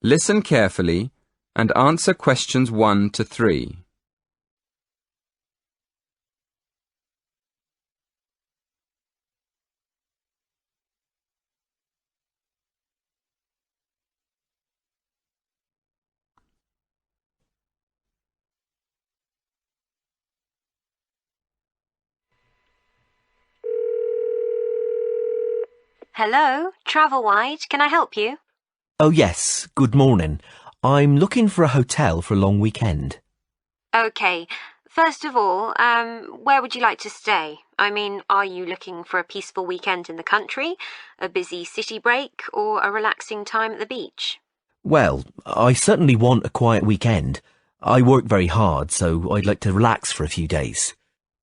Listen carefully and answer questions 1 to 3. Hello, Travelwide, can I help you? Oh yes, good morning. I'm looking for a hotel for a long weekend. Okay, first of all, where would you like to stay? I mean, are you looking for a peaceful weekend in the country, a busy city break, or a relaxing time at the beach? Well, I certainly want a quiet weekend. I work very hard, so I'd like to relax for a few days.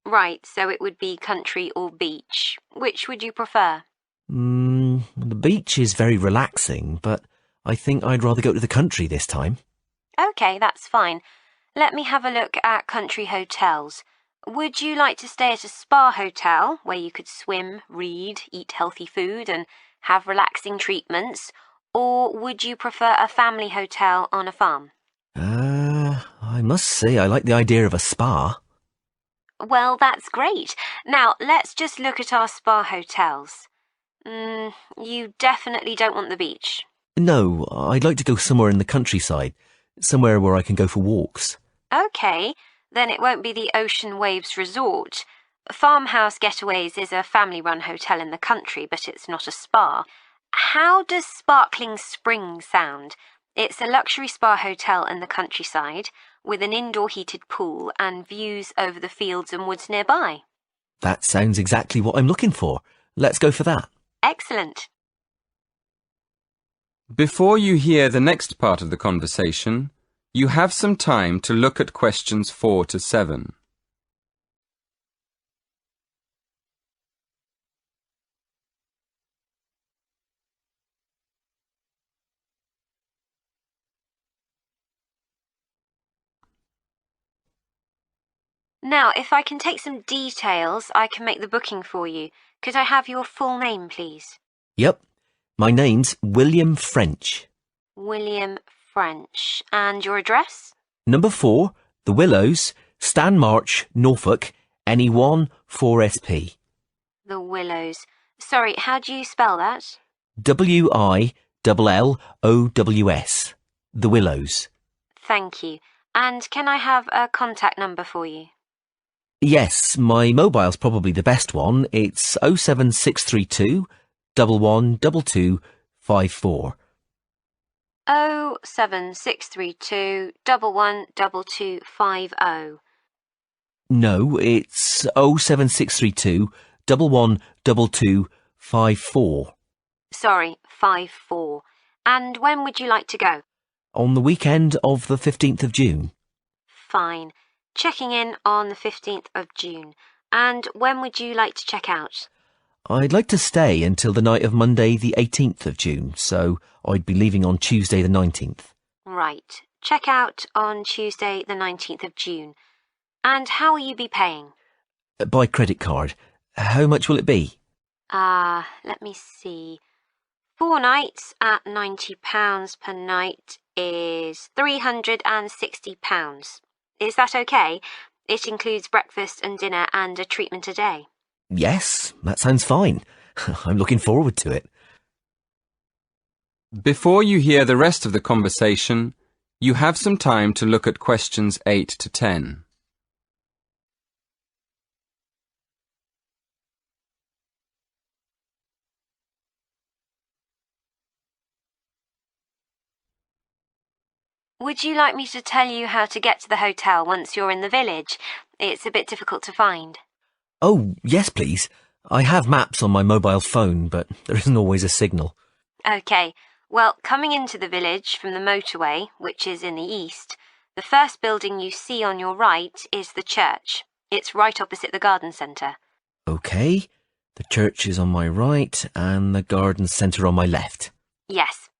Right, so it would be country or beach. Which would you prefer? The beach is very relaxing, but I think I'd rather go to the country this time. Okay, that's fine. Let me have a look at country hotels. Would you like to stay at a spa hotel where you could swim, read, eat healthy food and have relaxing treatments? Or would you prefer a family hotel on a farm? I must say I like the idea of a spa. Well, that's great. Now, let's just look at our spa hotels. You definitely don't want the beach. No, I'd like to go somewhere in the countryside, somewhere where I can go for walks. Okay, then it won't be the Ocean Waves Resort. Farmhouse Getaways is a family-run hotel in the country, but it's not a spa. How does Sparkling Spring sound? It's a luxury spa hotel in the countryside with an indoor heated pool and views over the fields and woods nearby. That sounds exactly what I'm looking for. Let's go for that. Excellent. Before you hear the next part of the conversation, you have some time to look at questions 4 to 7. Now, if I can take some details, I can make the booking for you. Could I have your full name, please? Yep. My name's William French. William French. And your address? Number 4, The Willows, Stanmarch, Norfolk, NE1 4SP. The Willows. Sorry, how do you spell that? WILLOWS. The Willows. Thank you. And can I have a contact number for you? Yes, my mobile's probably the best one. It's 07632 112254. 07632 112250. No, it's 07632 112254. Sorry, 54. And when would you like to go? On the weekend of the 15th of June. Fine. Checking in on the 15th of June. And when would you like to check out? I'd like to stay until the night of Monday the 18th of June, so I'd be leaving on Tuesday the 19th. Right. Check out on Tuesday the 19th of June. And how will you be paying? By credit card. How much will it be? Let me see. 4 nights at £90 per night is £360. Is that okay? It includes breakfast and dinner and a treatment a day. Yes, that sounds fine. I'm looking forward to it. Before you hear the rest of the conversation, you have some time to look at questions 8 to 10. Would you like me to tell you how to get to the hotel once you're in the village? It's a bit difficult to find. Oh, yes, please. I have maps on my mobile phone, but there isn't always a signal. Okay, well, coming into the village from the motorway, which is in the east, the first building you see on your right is the church. It's right opposite the garden centre. Okay, the church is on my right and the garden centre on my left. Yes.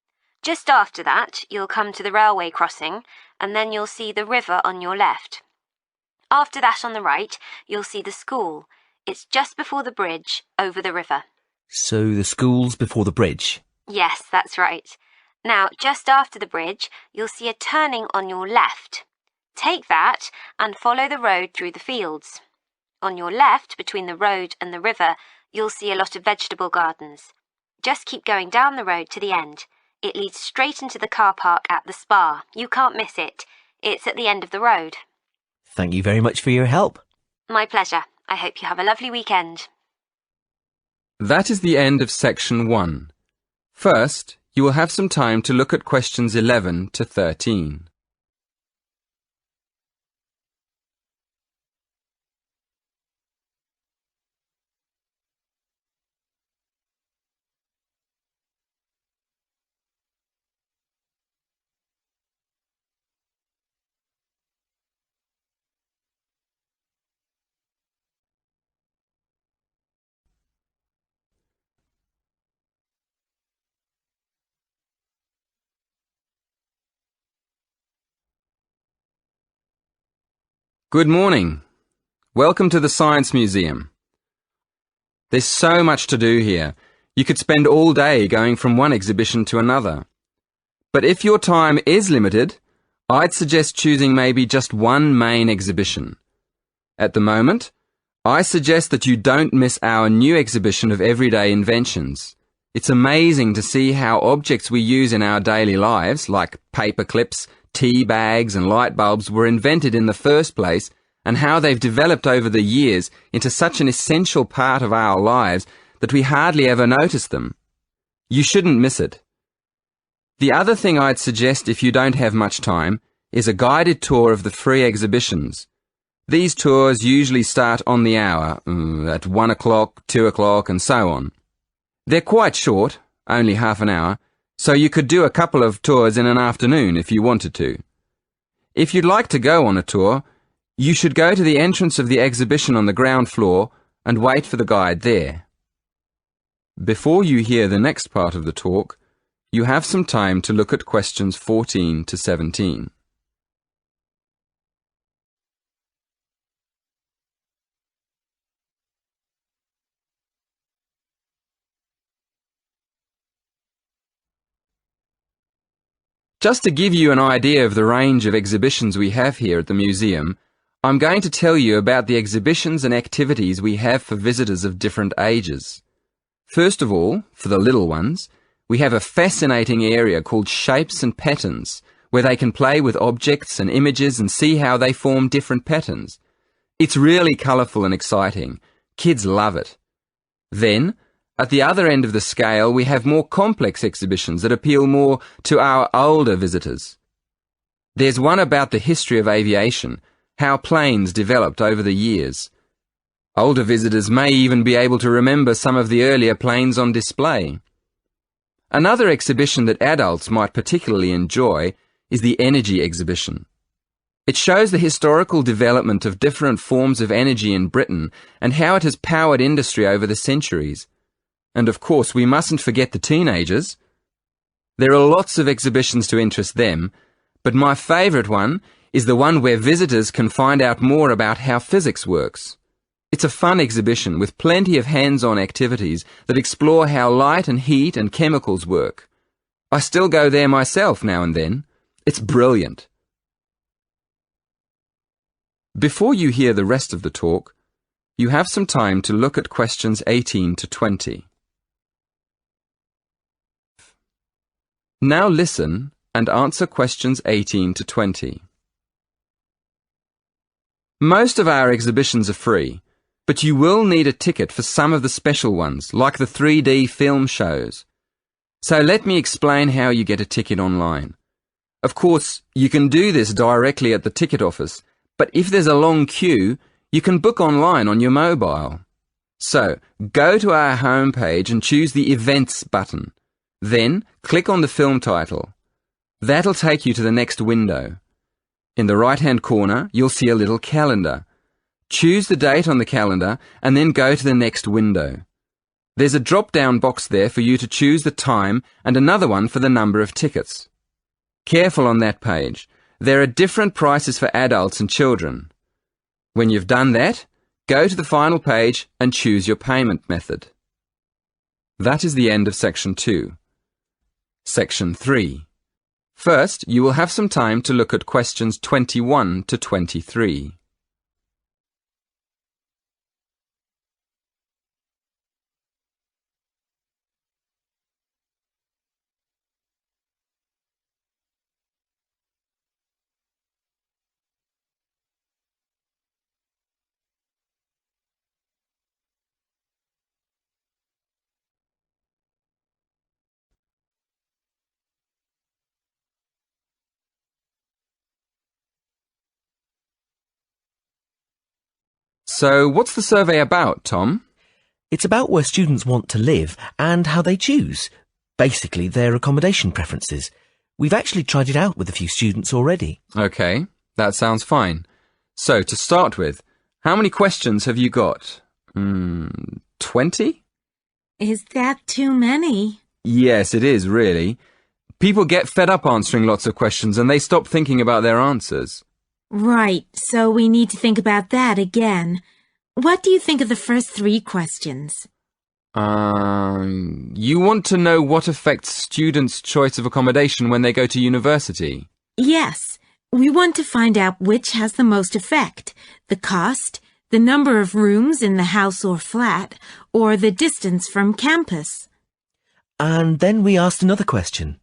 Just after that, you'll come to the railway crossing, and then you'll see the river on your left. After that on the right, you'll see the school. It's just before the bridge, over the river. So the school's before the bridge? Yes, that's right. Now, just after the bridge, you'll see a turning on your left. Take that and follow the road through the fields. On your left, between the road and the river, you'll see a lot of vegetable gardens. Just keep going down the road to the end. It leads straight into the car park at the spa. You can't miss it. It's at the end of the road. Thank you very much for your help. My pleasure. I hope you have a lovely weekend. That is the end of section 1. First, you will have some time to look at questions 11 to 13. Good morning. Welcome to the Science Museum. There's so much to do here. You could spend all day going from one exhibition to another. But if your time is limited, I'd suggest choosing maybe just one main exhibition. At the moment, I suggest that you don't miss our new exhibition of everyday inventions. It's amazing to see how objects we use in our daily lives, like paper clips, tea bags and light bulbs, were invented in the first place, and how they've developed over the years into such an essential part of our lives that we hardly ever notice them. You shouldn't miss it. The other thing I'd suggest if you don't have much time is a guided tour of the free exhibitions. These tours usually start on the hour, at 1 o'clock, 2 o'clock and so on. They're quite short, only half an hour, so you could do a couple of tours in an afternoon if you wanted to. If you'd like to go on a tour, you should go to the entrance of the exhibition on the ground floor and wait for the guide there. Before you hear the next part of the talk, you have some time to look at questions 14 to 17. Just to give you an idea of the range of exhibitions we have here at the museum, I'm going to tell you about the exhibitions and activities we have for visitors of different ages. First of all, for the little ones, we have a fascinating area called Shapes and Patterns, where they can play with objects and images and see how they form different patterns. It's really colourful and exciting. Kids love it. Then, at the other end of the scale, we have more complex exhibitions that appeal more to our older visitors. There's one about the history of aviation, how planes developed over the years. Older visitors may even be able to remember some of the earlier planes on display. Another exhibition that adults might particularly enjoy is the energy exhibition. It shows the historical development of different forms of energy in Britain and how it has powered industry over the centuries. And of course, we mustn't forget the teenagers. There are lots of exhibitions to interest them, but my favourite one is the one where visitors can find out more about how physics works. It's a fun exhibition with plenty of hands-on activities that explore how light and heat and chemicals work. I still go there myself now and then. It's brilliant. Before you hear the rest of the talk, you have some time to look at questions 18 to 20. Now listen and answer questions 18 to 20. Most of our exhibitions are free, but you will need a ticket for some of the special ones, like the 3D film shows. So let me explain how you get a ticket online. Of course, you can do this directly at the ticket office, but if there's a long queue, you can book online on your mobile. So, go to our homepage and choose the Events button. Then, click on the film title. That'll take you to the next window. In the right-hand corner, you'll see a little calendar. Choose the date on the calendar and then go to the next window. There's a drop-down box there for you to choose the time and another one for the number of tickets. Careful on that page. There are different prices for adults and children. When you've done that, go to the final page and choose your payment method. That is the end of section 2. Section 3. First, you will have some time to look at questions 21 to 23. So, what's the survey about, Tom? It's about where students want to live and how they choose. Basically, their accommodation preferences. We've actually tried it out with a few students already. Okay, that sounds fine. So, to start with, how many questions have you got? 20? Is that too many? Yes, it is, really. People get fed up answering lots of questions and they stop thinking about their answers. Right, so we need to think about that again. What do you think of the first 3 questions? You want to know what affects students' choice of accommodation when they go to university? Yes, we want to find out which has the most effect. The cost, the number of rooms in the house or flat, or the distance from campus. And then we asked another question.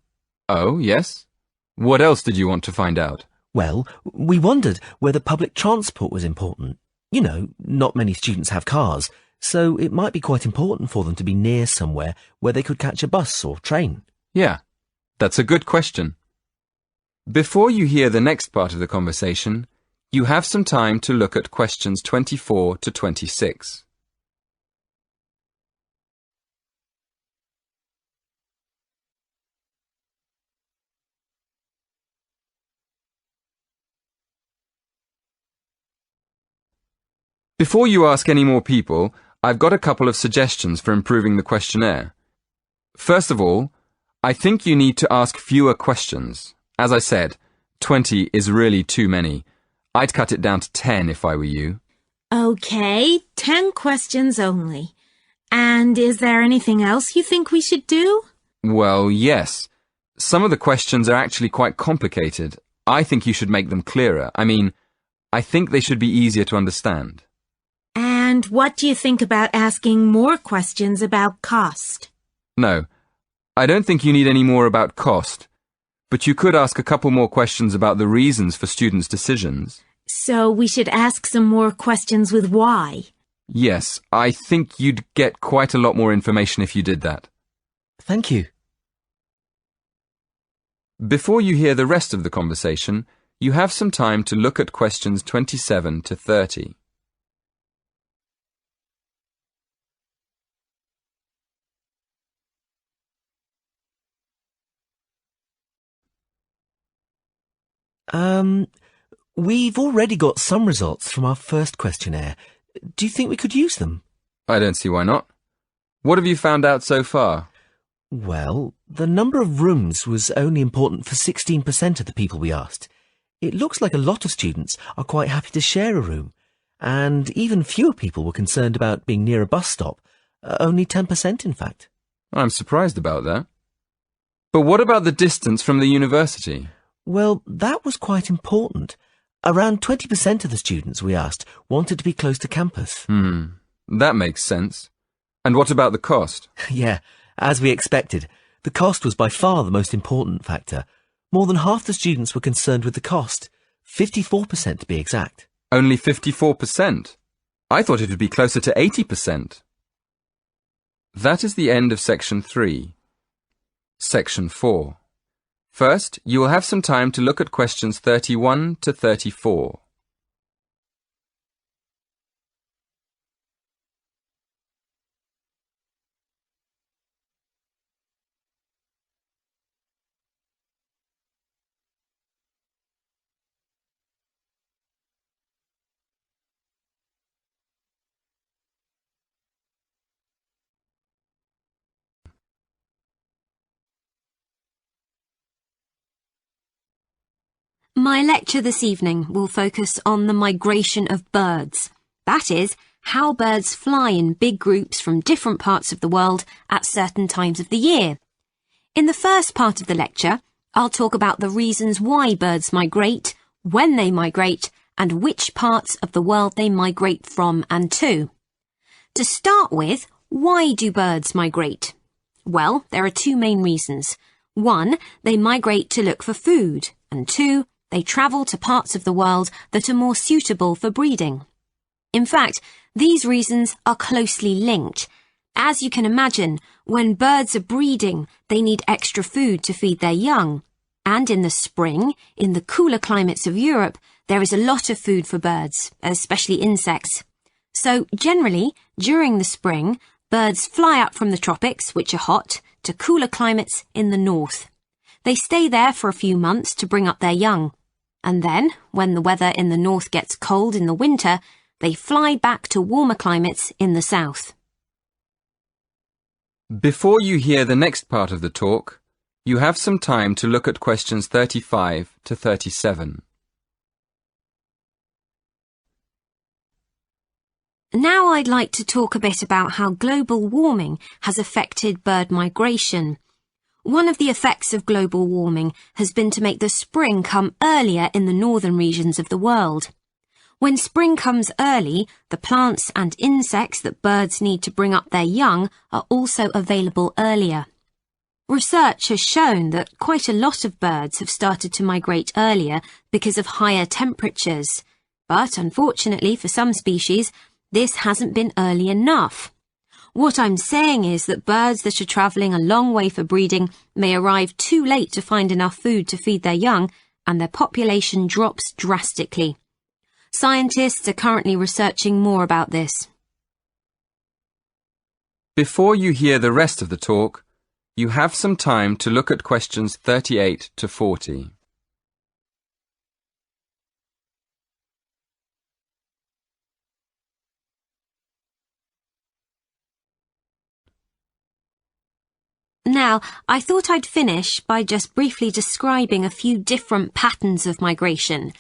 Oh, yes? What else did you want to find out? Well, we wondered whether public transport was important. You know, not many students have cars, so it might be quite important for them to be near somewhere where they could catch a bus or train. Yeah, that's a good question. Before you hear the next part of the conversation, you have some time to look at questions 24 to 26. Before you ask any more people, I've got a couple of suggestions for improving the questionnaire. First of all, I think you need to ask fewer questions. As I said, 20 is really too many. I'd cut it down to 10 if I were you. Okay, 10 questions only. And is there anything else you think we should do? Well, yes. Some of the questions are actually quite complicated. I think you should make them clearer. I think they should be easier to understand. And what do you think about asking more questions about cost? No, I don't think you need any more about cost, but you could ask a couple more questions about the reasons for students' decisions. So we should ask some more questions with why. Yes, I think you'd get quite a lot more information if you did that. Thank you. Before you hear the rest of the conversation, you have some time to look at questions 27 to 30. We've already got some results from our first questionnaire. Do you think we could use them? I don't see why not. What have you found out so far? Well, the number of rooms was only important for 16% of the people we asked. It looks like a lot of students are quite happy to share a room, and even fewer people were concerned about being near a bus stop. Only 10%, in fact. I'm surprised about that. But what about the distance from the university? Well, that was quite important. Around 20% of the students we asked wanted to be close to campus. That makes sense. And what about the cost? Yeah, as we expected. The cost was by far the most important factor. More than half the students were concerned with the cost. 54% to be exact. Only 54%? I thought it would be closer to 80%. That is the end of Section 3. Section 4. First, you will have some time to look at questions 31 to 34. My lecture this evening will focus on the migration of birds. That is, how birds fly in big groups from different parts of the world at certain times of the year. In the first part of the lecture, I'll talk about the reasons why birds migrate, when they migrate, and which parts of the world they migrate from and to. To start with, why do birds migrate? Well, there are two main reasons. One, they migrate to look for food, and two, they travel to parts of the world that are more suitable for breeding. In fact, these reasons are closely linked. As you can imagine, when birds are breeding, they need extra food to feed their young. And in the spring, in the cooler climates of Europe, there is a lot of food for birds, especially insects. So generally, during the spring, birds fly up from the tropics, which are hot, to cooler climates in the north. They stay there for a few months to bring up their young. And then, when the weather in the north gets cold in the winter, they fly back to warmer climates in the south. Before you hear the next part of the talk, you have some time to look at questions 35 to 37. Now I'd like to talk a bit about how global warming has affected bird migration. One of the effects of global warming has been to make the spring come earlier in the northern regions of the world. When spring comes early, the plants and insects that birds need to bring up their young are also available earlier. Research has shown that quite a lot of birds have started to migrate earlier because of higher temperatures. But unfortunately for some species, this hasn't been early enough. What I'm saying is that birds that are travelling a long way for breeding may arrive too late to find enough food to feed their young, and their population drops drastically. Scientists are currently researching more about this. Before you hear the rest of the talk, you have some time to look at questions 38 to 40. Now, I thought I'd finish by just briefly describing a few different patterns of migration.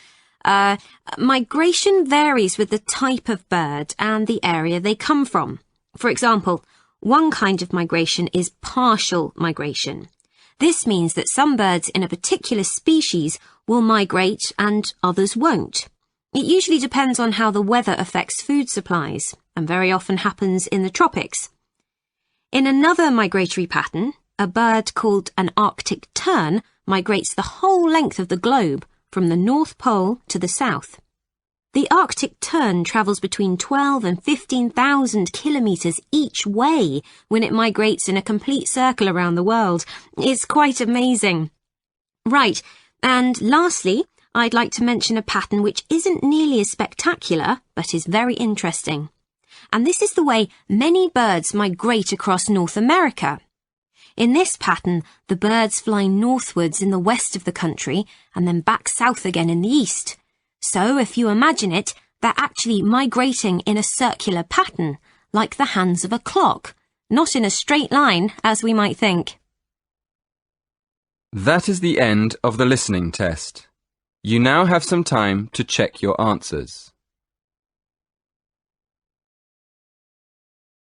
Migration varies with the type of bird and the area they come from. For example, one kind of migration is partial migration. This means that some birds in a particular species will migrate and others won't. It usually depends on how the weather affects food supplies, and very often happens in the tropics. In another migratory pattern, a bird called an Arctic tern migrates the whole length of the globe, from the North Pole to the south. The Arctic tern travels between 12 and 15,000 kilometres each way when it migrates in a complete circle around the world. It's quite amazing. Right, and lastly, I'd like to mention a pattern which isn't nearly as spectacular, but is very interesting. And this is the way many birds migrate across North America. In this pattern, the birds fly northwards in the west of the country and then back south again in the east. So, if you imagine it, they're actually migrating in a circular pattern, like the hands of a clock, not in a straight line, as we might think. That is the end of the listening test. You now have some time to check your answers.